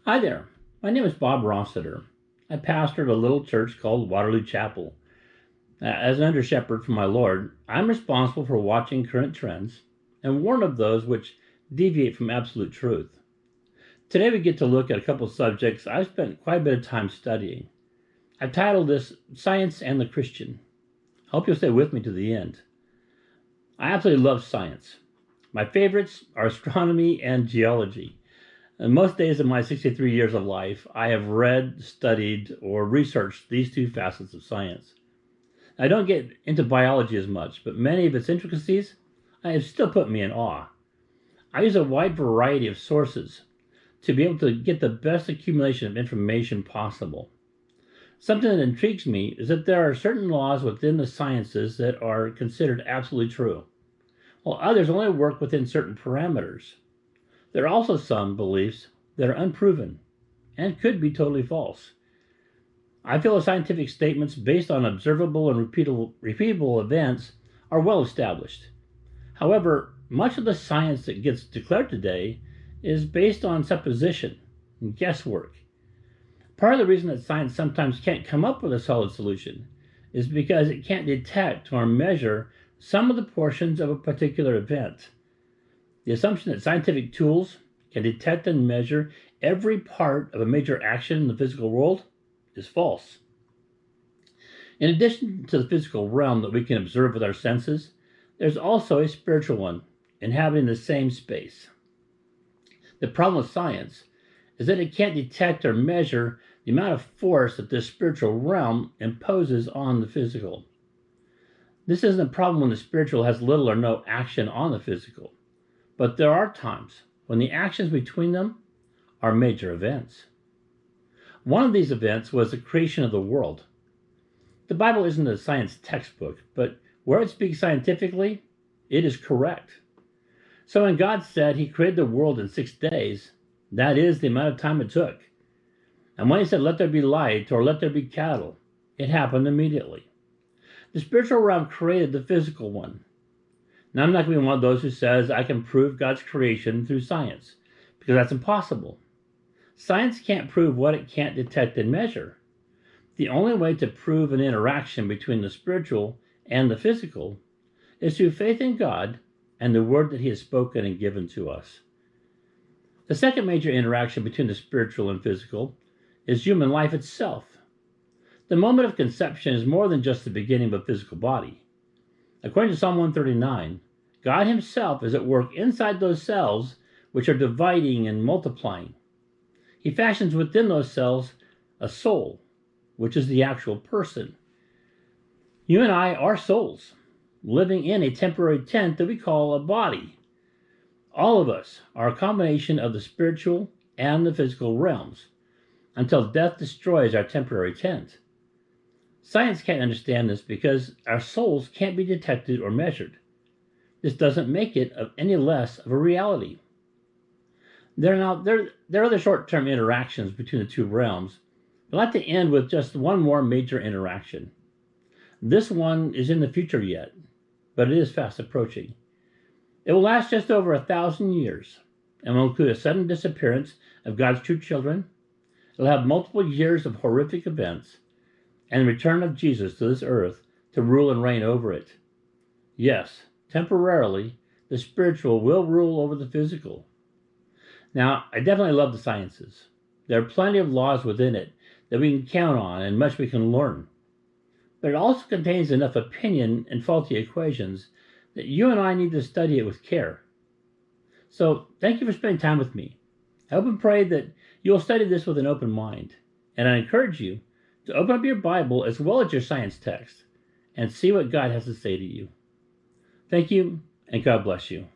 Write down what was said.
Hi there. My name is Bob Rossiter. I pastored a little church called Waterloo Chapel. As an under shepherd for my Lord, I'm responsible for watching current trends and warn of those which deviate from absolute truth. Today we get to look at a couple of subjects I've spent quite a bit of time studying. I've titled this Science and the Christian. I hope you'll stay with me to the end. I absolutely love science. My favorites are astronomy and geology. In most days of my 63 years of life, I have read, studied, or researched these two facets of science. I don't get into biology as much, but many of its intricacies have still put me in awe. I use a wide variety of sources to be able to get the best accumulation of information possible. Something that intrigues me is that there are certain laws within the sciences that are considered absolutely true, while others only work within certain parameters. There are also some beliefs that are unproven and could be totally false. I feel the scientific statements based on observable and repeatable events are well established. However, much of the science that gets declared today is based on supposition and guesswork. Part of the reason that science sometimes can't come up with a solid solution is because it can't detect or measure some of the portions of a particular event. The assumption that scientific tools can detect and measure every part of a major action in the physical world is false. In addition to the physical realm that we can observe with our senses, there's also a spiritual one inhabiting the same space. The problem with science is that it can't detect or measure the amount of force that this spiritual realm imposes on the physical. This isn't a problem when the spiritual has little or no action on the physical. But there are times when the actions between them are major events. One of these events was the creation of the world. The Bible isn't a science textbook, but where it speaks scientifically, it is correct. So when God said he created the world in 6 days, that is the amount of time it took. And when he said, let there be light or let there be cattle, it happened immediately. The spiritual realm created the physical one. Now, I'm not going to be one of those who says I can prove God's creation through science, because that's impossible. Science can't prove what it can't detect and measure. The only way to prove an interaction between the spiritual and the physical is through faith in God and the word that he has spoken and given to us. The second major interaction between the spiritual and physical is human life itself. The moment of conception is more than just the beginning of a physical body. According to Psalm 139, God himself is at work inside those cells which are dividing and multiplying. He fashions within those cells a soul, which is the actual person. You and I are souls, living in a temporary tent that we call a body. All of us are a combination of the spiritual and the physical realms, until death destroys our temporary tent. Science can't understand this because our souls can't be detected or measured. This doesn't make it any less of a reality. There are other short-term interactions between the two realms. I'd like to end with just one more major interaction. This one is in the future yet, but it is fast approaching. It will last just over 1,000 years and will include a sudden disappearance of God's true children. It'll have multiple years of horrific events and the return of Jesus to this earth to rule and reign over it. Yes, temporarily, the spiritual will rule over the physical. Now, I definitely love the sciences. There are plenty of laws within it that we can count on and much we can learn. But it also contains enough opinion and faulty equations that you and I need to study it with care. So, thank you for spending time with me. I hope and pray that you'll study this with an open mind. And I encourage you to open up your Bible as well as your science text and see what God has to say to you. Thank you, and God bless you.